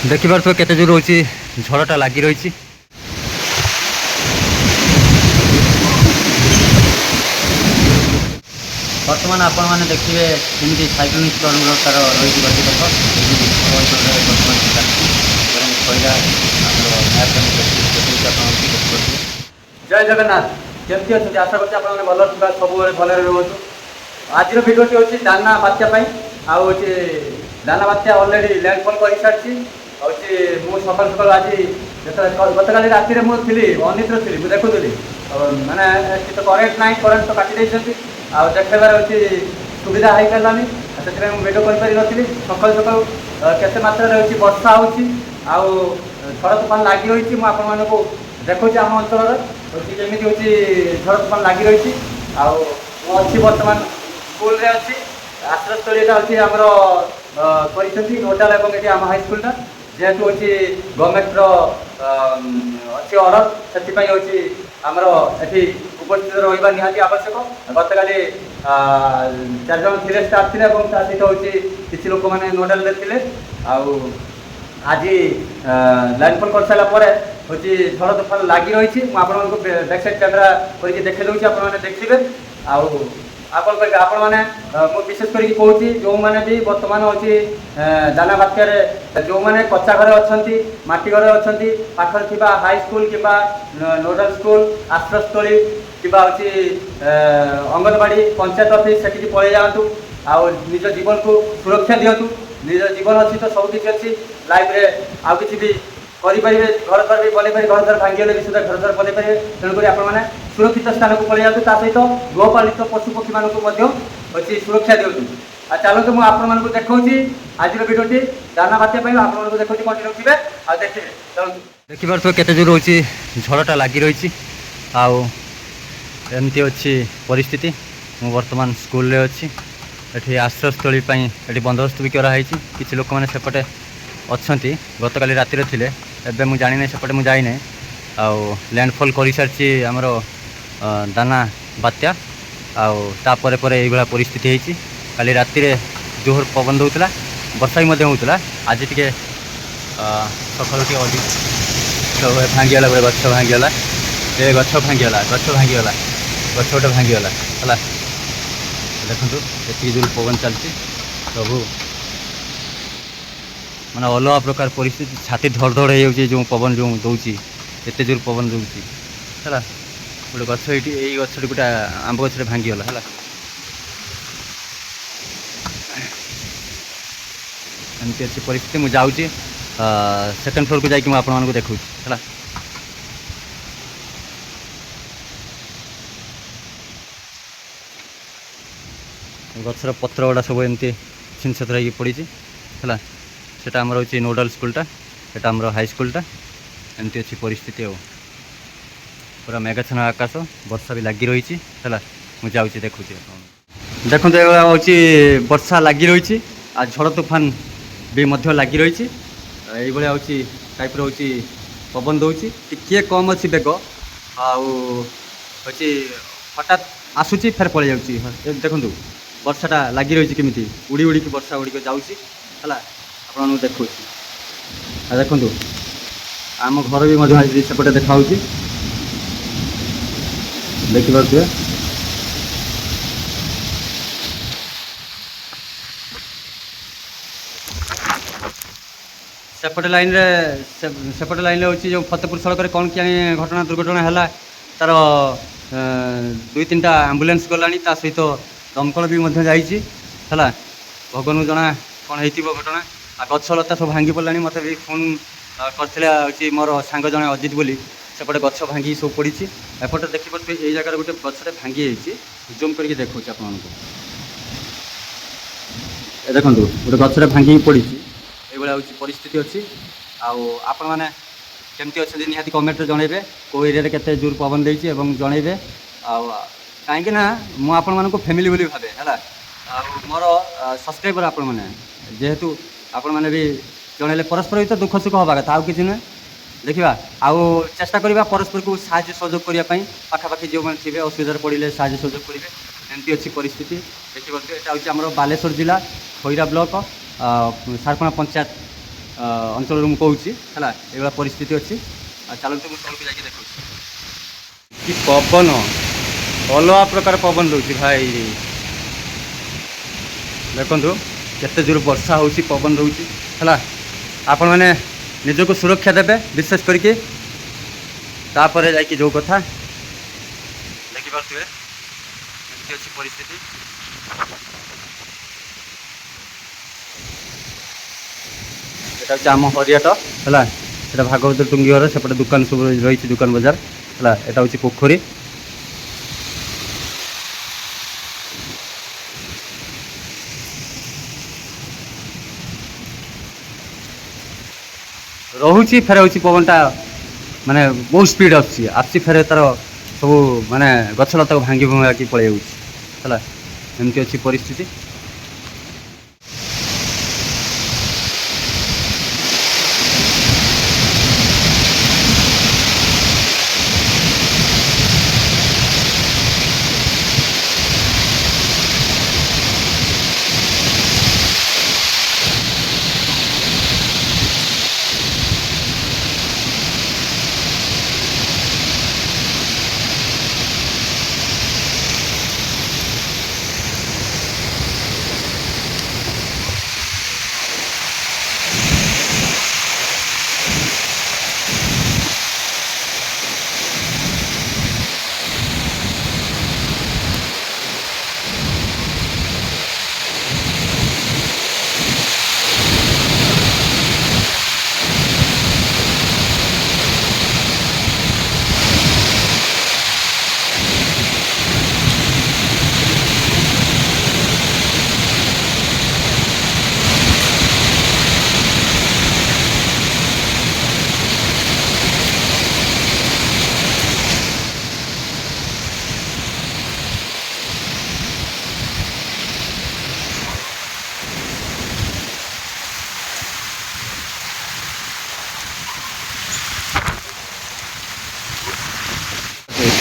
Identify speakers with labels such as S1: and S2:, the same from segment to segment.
S1: ଦେଖିପାରୁଥିବ କେତେ ଜୋର ହେଉଛି ଝଡ଼ଟା ଲାଗି ରହିଛି। ବର୍ତ୍ତମାନ ଆପଣମାନେ ଦେଖିବେ ଯେମିତି ସାଇକ୍ଲୋନିକ ଷ୍ଟର୍ମର ତାର ରହିଛି ଗତିପଥ ଅଞ୍ଚଳରେ ବର୍ତ୍ତମାନ ଚାଲିଛି ଏବଂ ଖଇରା ଆମର ମ୍ୟାପ୍ରେ ମୁଁ ଦେଖୁଛି ଆପଣଙ୍କୁ ଦେଖିପାରୁଥିବେ। ଜୟ ଜଗନ୍ନାଥ, କେମିତି ଅଛନ୍ତି? ଆଶା କରୁଛି ଆପଣମାନେ ଭଲ ଥିବା, ସବୁବେଳେ ଭଲରେ ରୁହନ୍ତୁ। ଆଜିର ଭିଡ଼ିଓଟି ହେଉଛି ଦାନା ବାତ୍ୟା ପାଇଁ। ଆଉ ହେଉଛି ଦାନା ବାତ୍ୟା ଅଲରେଡ଼ି ଲ୍ୟାଣ୍ଡଫଲ୍ କରିସାରିଛି। ହେଉଛି ମୁଁ ସକାଳୁ ସକାଳୁ ଆଜି ଯେତେବେଳେ ଗତକାଲି ରାତିରେ ମୁଁ ଥିଲି ଅନିଦ୍ର ଥିଲି, ମୁଁ ଦେଖୁଥିଲି ମାନେ ଏଠି ତ କରେଣ୍ଟ ନାହିଁ, କରେଣ୍ଟ ତ କାଟି ଦେଇଛନ୍ତି। ଆଉ ଦେଖେଇବାର ହେଉଛି ସୁବିଧା ହେଇପାରିଲାନି, ସେଥିପାଇଁ ମୁଁ ଭିଡ଼ିଓ କରିପାରିନଥିଲି। ସକାଳୁ ସକାଳୁ କେତେ ମାତ୍ରାରେ ହେଉଛି ବର୍ଷା ହେଉଛି ଆଉ ଝଡ଼ ତୁଫାନ ଲାଗି ରହିଛି। ମୁଁ ଆପଣମାନଙ୍କୁ ଦେଖୁଛି ଆମ ଅଞ୍ଚଳରେ ହେଉଛି ଯେମିତି ହେଉଛି ଝଡ଼ ତୁଫାନ ଲାଗି ରହିଛି। ଆଉ ମୁଁ ଅଛି ବର୍ତ୍ତମାନ ସ୍କୁଲରେ ଅଛି। ଆଶ୍ରୟସ୍ଥଳୀଟା ହେଉଛି ଆମର କରିଛନ୍ତି ନୋଡାଲ ଏବଂ ଏଠି ଆମ ହାଇସ୍କୁଲଟା ଯେହେତୁ ହେଉଛି ଗଭର୍ଣ୍ଣମେଣ୍ଟର ଅଛି ଅର୍ଡ଼ର, ସେଥିପାଇଁ ହେଉଛି ଆମର ଏଠି ଉପସ୍ଥିତ ରହିବା ନିହାତି ଆବଶ୍ୟକ। ଗତକାଲି 4 ଜଣ ଥିଲେ, ଷ୍ଟାଫ୍ ଥିଲେ ଏବଂ ତା ସହିତ ହେଉଛି କିଛି ଲୋକମାନେ ନୋଡାଲରେ ଥିଲେ। ଆଉ ଆଜି ଲ୍ୟାଣ୍ଡଫଲ୍ କରିସାରିଲା ପରେ ହେଉଛି ଝଡ଼ ତୋଫାନ ଲାଗି ରହିଛି। ମୁଁ ଆପଣମାନଙ୍କୁ ବ୍ୟାକ୍ ସାଇଡ୍ କ୍ୟାମେରା କରିକି ଦେଖାଇ ଦେଉଛି, ଆପଣମାନେ ଦେଖିବେ। ଆଉ ଆପଣ କହିବେ ଆପଣମାନେ ମୁଁ ବିଶେଷ କରିକି କହୁଛି ଯେଉଁମାନେ ବି ବର୍ତ୍ତମାନ ହେଉଛି ଦାନା ବାତ୍ୟାରେ ଯେଉଁମାନେ କଚ୍ଚା ଘରେ ଅଛନ୍ତି, ମାଟି ଘରେ ଅଛନ୍ତି, ପାଖରେ ଥିବା ହାଇସ୍କୁଲ କିମ୍ବା ନୋଡାଲ ସ୍କୁଲ, ଆଶ୍ରୟସ୍ଥଳୀ କିମ୍ବା ହେଉଛି ଅଙ୍ଗନବାଡ଼ି, ପଞ୍ଚାୟତ ଅଫିସ୍ ସେଠିକି ପଳେଇ ଯାଆନ୍ତୁ। ଆଉ ନିଜ ଜୀବନକୁ ସୁରକ୍ଷା ଦିଅନ୍ତୁ। ନିଜ ଜୀବନ ଅଛି ତ ସବୁ କିଛି ଅଛି, ଲାଇଫରେ ଆଉ କିଛି ବି କରିପାରିବେ। ଘର ଦ୍ୱାର ବି ବନେଇ ପାରିବେ, ଘର ଦ୍ୱାର ଭାଙ୍ଗିଗଲେ ବି ସୁଦ୍ଧା ଘର ଦ୍ୱାର ବନେଇ ପାରିବେ। ତେଣୁକରି ଆପଣମାନେ ସୁରକ୍ଷିତ ସ୍ଥାନକୁ ପଳେଇ ଯାଆନ୍ତୁ। ତା ସହିତ ଗୃହପାଳିତ ପଶୁପକ୍ଷୀମାନଙ୍କୁ ମଧ୍ୟ ଅଛି ସୁରକ୍ଷା ଦିଅନ୍ତୁ। ଆଉ ଚାଲନ୍ତୁ ମୁଁ ଆପଣମାନଙ୍କୁ ଦେଖାଉଛି ଆଜିର ଭିଡ଼ିଓଟି ଦାନା ବାତ୍ୟା ପାଇଁ। ଆପଣମାନଙ୍କୁ ଦେଖାଉଛି, କଣ୍ଟିନ୍ୟୁ ଥିବେ ଆଉ ଦେଖିବେ। ଚାଲନ୍ତୁ। ଦେଖିପାରୁଥିବେ କେତେ ଜୋର ହେଉଛି ଝଡ଼ଟା ଲାଗି ରହିଛି। ଆଉ ଏମିତି ଅଛି ପରିସ୍ଥିତି। ମୁଁ ବର୍ତ୍ତମାନ ସ୍କୁଲରେ ଅଛି। ଏଠି ଆଶ୍ରୟସ୍ଥଳୀ ପାଇଁ ଏଠି ବନ୍ଦୋବସ୍ତ ବି କରାହେଇଛି। କିଛି ଲୋକମାନେ ସେପଟେ ଅଛନ୍ତି, ଗତକାଲି ରାତିରେ ଥିଲେ, ଏବେ ମୁଁ ଜାଣିନାହିଁ, ସେପଟେ ମୁଁ ଯାଇନାହିଁ। ଆଉ ଲ୍ୟାଣ୍ଡଫଲ୍ କରିସାରିଛି ଆମର ଦାନା ବାତ୍ୟା। ଆଉ ତାପରେ ପରେ ଏଇଭଳିଆ ପରିସ୍ଥିତି ହେଇଛି। କାଲି ରାତିରେ ଜୋର ପବନ ଦେଉଥିଲା, ବର୍ଷା ବି ମଧ୍ୟ ହେଉଥିଲା। ଆଜି ଟିକେ ସକାଳୁ ଟିକେ ଅଧିକ ଭାଙ୍ଗିଗଲା, ଗୋଟେ ଗଛ ଭାଙ୍ଗିଗଲା, ଗଛ ଭାଙ୍ଗିଗଲା, ଗଛ ଭାଙ୍ଗିଗଲା, ଗଛ ଗୋଟେ ଭାଙ୍ଗିଗଲା ହେଲା। ଦେଖନ୍ତୁ ଏତିକି ଜୋର ପବନ ଚାଲିଛି, ସବୁ ମାନେ ଅଲଗା ପ୍ରକାର ପରିସ୍ଥିତି। ଛାତି ଧଡ଼ ଧଡ଼ ହେଇଯାଉଛି ଯେଉଁ ପବନ ଯେଉଁ ଦେଉଛି, ଏତେ ଜୋର ପବନ ଦେଉଛି ହେଲା। ଗୋଟେ ଗଛ ଏଇଠି, ଏଇ ଗଛଟି ଗୋଟେ ଆମ୍ବ ଗଛରେ ଭାଙ୍ଗିଗଲା ହେଲା। ଏମିତି ଅଛି ପରିସ୍ଥିତି। ମୁଁ ଯାଉଛି ସେକେଣ୍ଡ ଫ୍ଲୋରକୁ ଯାଇକି ମୁଁ ଆପଣମାନଙ୍କୁ ଦେଖାଉଛି ହେଲା। ଗଛର ପତ୍ର ଗୁଡ଼ା ସବୁ ଏମିତି ଛିନଛତ୍ର ହେଇକି ପଡ଼ିଛି ହେଲା। ସେଟା ଆମର ହେଉଛି ନୋଡାଲ ସ୍କୁଲଟା, ଏଟା ଆମର ହାଇସ୍କୁଲଟା। ଏମିତି ଅଛି ପରିସ୍ଥିତି। ଆଉ ପୁରା ମେଘାଚ୍ଛନ୍ନ ଆକାଶ, ବର୍ଷା ବି ଲାଗି ରହିଛି ହେଲା। ମୁଁ ଯାଉଛି ଦେଖୁଛି ଆପଣଙ୍କୁ। ଦେଖନ୍ତୁ ଏଭଳିଆ ହେଉଛି ବର୍ଷା ଲାଗି ରହିଛି, ଆଉ ଝଡ଼ ତୁଫାନ ବି ମଧ୍ୟ ଲାଗି ରହିଛି। ଏଇଭଳିଆ ହେଉଛି ଟାଇପ୍ର ହେଉଛି ପବନ ଦେଉଛି। ଟିକିଏ କମ୍ ଅଛି ବେଗ, ଆଉ ହେଉଛି ହଠାତ୍ ଆସୁଛି ଫେର ପଳେଇ ଯାଉଛି। ଦେଖନ୍ତୁ ବର୍ଷାଟା ଲାଗି ରହିଛି କେମିତି, ଉଡ଼ି ଉଡ଼ିକି ବର୍ଷା ଉଡ଼ିକି ଯାଉଛି ହେଲା। ଆପଣମାନଙ୍କୁ ଦେଖାଉଛି। ଆଉ ଦେଖନ୍ତୁ ଆମ ଘର ବି ମଧ୍ୟ ଆଜି ସେପଟେ ଦେଖାହେଉଛି, ଦେଖିପାରୁଥିବେ। ସେପଟେ ଲାଇନ୍ରେ ହେଉଛି ଯେଉଁ ଫତେପୁର ସଡ଼କରେ କ'ଣ କିଆଣି ଦୁର୍ଘଟଣା ହେଲା, ତା'ର 2-3ଟା ଆମ୍ବୁଲାନ୍ସ ଗଲାଣି, ତା ସହିତ ଦମକଳ ବି ମଧ୍ୟ ଯାଇଛି ହେଲା। ଭଗବାନଙ୍କୁ ଜଣା କ'ଣ ହେଇଥିବ ଘଟଣା। ଆଉ ଗଛ ଲତା ସବୁ ଭାଙ୍ଗି ପଡ଼ିଲାଣି। ମୋତେ ବି ଫୋନ୍ କରିଥିଲା ହେଉଛି ମୋର ସାଙ୍ଗ ଜଣେ ଅଜିତ ବୋଲି, ସେପଟେ ଗଛ ଭାଙ୍ଗିକି ସବୁ ପଡ଼ିଛି। ଏପଟେ ଦେଖିପାରୁଥିବେ ଏଇ ଜାଗାରେ ଗୋଟେ ଗଛଟେ ଭାଙ୍ଗି ଯାଇଛି, ଜୁମ୍ କରିକି ଦେଖାଉଛି ଆପଣମାନଙ୍କୁ। ଏ ଦେଖନ୍ତୁ ଗୋଟେ ଗଛଟେ ଭାଙ୍ଗିକି ପଡ଼ିଛି, ଏଇଭଳିଆ ହେଉଛି ପରିସ୍ଥିତି ଅଛି। ଆଉ ଆପଣମାନେ କେମିତି ଅଛନ୍ତି ନିହାତି କମେଣ୍ଟରେ ଜଣାଇବେ, କେଉଁ ଏରିଆରେ କେତେ ଜୋର ପବନ ଦେଇଛି ଏବଂ ଜଣାଇବେ। ଆଉ କାହିଁକି ନା ମୁଁ ଆପଣମାନଙ୍କୁ ଫ୍ୟାମିଲି ବୋଲି ଭାବେ ହେଲା। ଆଉ ମୋର ସବସ୍କ୍ରାଇବର ଆପଣମାନେ, ଯେହେତୁ ଆପଣମାନେ ବି ଜଣାଇଲେ ପରସ୍ପର ଭିତରେ ଦୁଃଖ ସୁଖ ହେବା କଥା, ଆଉ କିଛି ନୁହେଁ। ଦେଖିବା ଆଉ ଚେଷ୍ଟା କରିବା ପରସ୍ପରକୁ ସାହାଯ୍ୟ ସହଯୋଗ କରିବା ପାଇଁ। ପାଖାପାଖି ଯେଉଁମାନେ ଥିବେ ଅସୁବିଧାରେ ପଡ଼ିଲେ ସାହାଯ୍ୟ ସହଯୋଗ କରିବେ। ଏମିତି ଅଛି ପରିସ୍ଥିତି। ଦେଖିପାରୁଥିବେ ଏଇଟା ହେଉଛି ଆମର ବାଲେଶ୍ୱର ଜିଲ୍ଲା ଖଇରା ବ୍ଲକ ସାରକୋଣା ପଞ୍ଚାୟତ ଅଞ୍ଚଳରୁ ମୁଁ କହୁଛି ହେଲା, ଏଇଭଳିଆ ପରିସ୍ଥିତି ଅଛି। ଆଉ ଚାଲନ୍ତୁ ମୁଁ ତଳକୁ ଯାଇକି ଦେଖୁଛି। କି ପବନ, ଅଲଗା ପ୍ରକାର ପବନ ଦେଉଛି ଭାଇ। ଦେଖନ୍ତୁ କେତେ ଜୋର ବର୍ଷା ହେଉଛି, ପବନ ଦେଉଛି ହେଲା। ଆପଣମାନେ ନିଜକୁ ସୁରକ୍ଷା ଦେବେ ବିଶେଷ କରିକି, ତାପରେ ଯାଇକି ଯେଉଁ କଥା ଦେଖିପାରୁଥିବେ ଏମିତି ଅଛି ପରିସ୍ଥିତି। এটা হচ্ছে ଆମ ହରିଆଟ ହେଲା। এটা ଭାଗବତ ଟୁଙ୍ଗି ଘର, ସେପଟେ ଦୋକାନ ସବୁ ରହିଛି, ଦୋକାନ ବଜାର ହେଲା। এটা ହଉଛି ପୋଖରୀ। ରହୁଛି ଫେରେ ହେଉଛି ପବନଟା, ମାନେ ବହୁତ ସ୍ପିଡ଼ ଆସୁଛି, ଫେରେ ତାର ସବୁ ମାନେ ଗଛ ଲତାକୁ ଭାଙ୍ଗି ଭୁଙ୍ଗାକି ପଳେଇ ଯାଉଛି ହେଲା। ଏମିତି ଅଛି ପରିସ୍ଥିତି।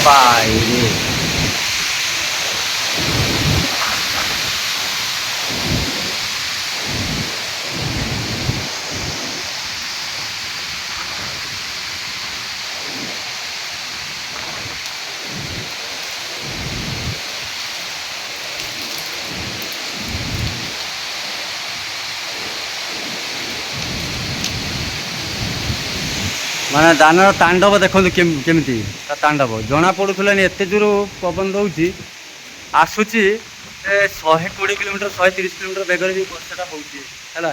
S1: Vai. ମାନେ ଦାନର ତାଣ୍ଡବ ଦେଖନ୍ତୁ କେମିତି ତା ତାଣ୍ଡବ ଜଣା ପଡ଼ୁଥିଲାନି। ଏତେ ଜୋର ପବନ ଦେଉଛି, ଆସୁଛି 120 କିଲୋମିଟର 130 କିଲୋମିଟର ବେଗରେ ବି ବର୍ଷାଟା ହେଉଛି ହେଲା।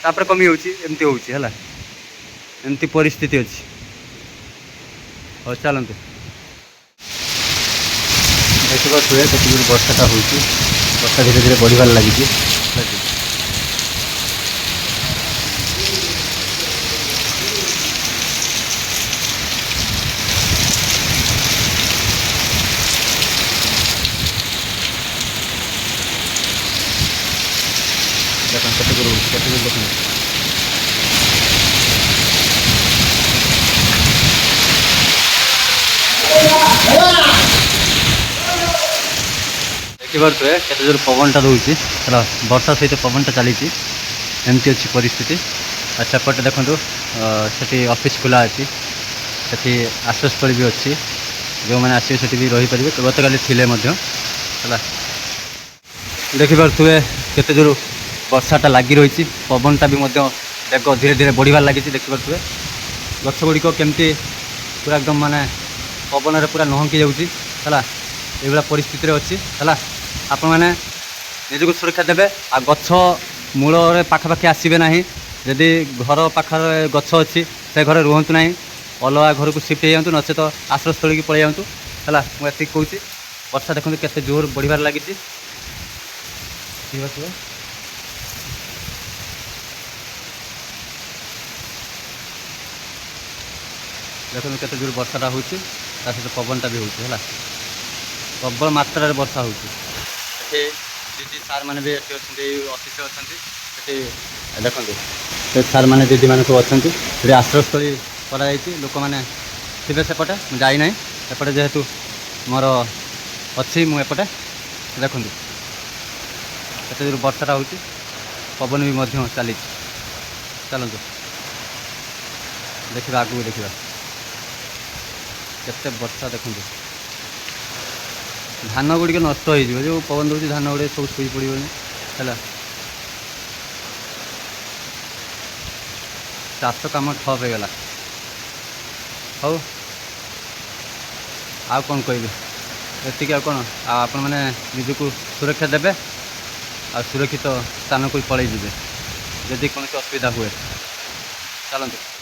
S1: ତାପରେ କମି ଯାଉଛି, ଏମିତି ହେଉଛି ହେଲା। ଏମିତି ପରିସ୍ଥିତି ଅଛି। ହଉ ଚାଲନ୍ତୁ ଦେଖିପାରୁଥିବେ କେତେ ଜୋର ବର୍ଷାଟା ହେଉଛି। ବର୍ଷା ଧୀରେ ଧୀରେ ବଢ଼ିବାରେ ଲାଗିଛି। দেখুন কেতে জোর দেখুন। ଦେଖିପାରୁଥିବେ କେତେ ଜୋର ପବନଟା ଦେଉଛି ହେଲା। ବର୍ଷା ସହିତ ପବନଟା ଚାଲିଛି। ଏମିତି ଅଛି ପରିସ୍ଥିତି। ଆଉ ସେପଟେ ଦେଖନ୍ତୁ ସେଠି ଅଫିସ୍ ଖୋଲା ଅଛି, ସେଠି ଆଶ୍ରୟସ୍ଥଳୀ ବି ଅଛି। ଯେଉଁମାନେ ଆସିବେ ସେଠି ବି ରହିପାରିବେ, ଗତକାଲି ଥିଲେ ମଧ୍ୟ ହେଲା। ଦେଖିପାରୁଥିବେ କେତେ ଜୋର ବର୍ଷାଟା ଲାଗି ରହିଛି। ପବନଟା ବି ମଧ୍ୟ ବେଗ ଧୀରେ ଧୀରେ ବଢ଼ିବାରେ ଲାଗିଛି। ଦେଖିପାରୁଥିବେ ଗଛ ଗୁଡ଼ିକ କେମିତି ପୁରା ଏକଦମ ମାନେ ପବନରେ ପୁରା ନହଙ୍କି ଯାଉଛି ହେଲା। ଏଇଭଳିଆ ପରିସ୍ଥିତିରେ ଅଛି ହେଲା। ଆପଣମାନେ ନିଜକୁ ସୁରକ୍ଷା ଦେବେ। ଆଉ ଗଛ ମୂଳରେ ପାଖାପାଖି ଆସିବେ ନାହିଁ। ଯଦି ଘର ପାଖରେ ଗଛ ଅଛି ସେ ଘରେ ରୁହନ୍ତୁ ନାହିଁ, ଅଲଗା ଘରକୁ ସିଫ୍ଟ ହେଇଯାଆନ୍ତୁ, ନଚେତ ଆଶ୍ରୟସ୍ଥଳୀକି ପଳେଇ ଯାଆନ୍ତୁ ହେଲା। ମୁଁ ଏତିକି କହୁଛି। ବର୍ଷା ଦେଖନ୍ତୁ କେତେ ଜୋର ବଢ଼ିବାରେ ଲାଗିଛି। ଠିକ୍ ଅଛି। ଦେଖନ୍ତୁ କେତେ ଜୋର ବର୍ଷାଟା ହେଉଛି, ତା ସହିତ ପବନଟା ବି ହେଉଛି ହେଲା। ପ୍ରବଳ ମାତ୍ରାରେ ବର୍ଷା ହେଉଛି। ଏଠି ଦିଦି ସାର୍ମାନେ ବି ଏଠି ଅଛନ୍ତି, ଅଫିସରେ ଅଛନ୍ତି। ସେଠି ଦେଖନ୍ତୁ ସେ ସାର୍ମାନେ ଦିଦିମାନେ ସବୁ ଅଛନ୍ତି। ସେଠି ଆଶ୍ରୟସ୍ଥଳୀ କରାଯାଇଛି, ଲୋକମାନେ ଥିବେ ସେପଟେ। ମୁଁ ଯାଇନାହିଁ ଏପଟେ, ଯେହେତୁ ମୋର ଅଛି ମୁଁ ଏପଟେ। ଦେଖନ୍ତୁ କେତେ ଜୋର ବର୍ଷାଟା ହେଉଛି, ପବନ ବି ମଧ୍ୟ ଚାଲିଛି। ଚାଲନ୍ତୁ ଦେଖିବା, ଆଗକୁ ଦେଖିବା। କେତେ ବର୍ଷା ଦେଖନ୍ତୁ, ଧାନ ଗୁଡ଼ିକ ନଷ୍ଟ ହେଇଯିବ, ଯେଉଁ ପବନ ଦେଉଛି ଧାନ ଗୁଡ଼ିକ ସବୁ ଶୋଇ ପଡ଼ିବନି ହେଲା। ଚାଷ କାମ ଠପ୍ ହେଇଗଲା। ହଉ ଆଉ କ'ଣ କହିବି, ଏତିକି ଆଉ କ'ଣ। ଆଉ ଆପଣମାନେ ନିଜକୁ ସୁରକ୍ଷା ଦେବେ ଆଉ ସୁରକ୍ଷିତ ସ୍ଥାନକୁ ପଳାଇ ଯିବେ ଯଦି କୌଣସି ଅସୁବିଧା ହୁଏ। ଚାଲନ୍ତୁ।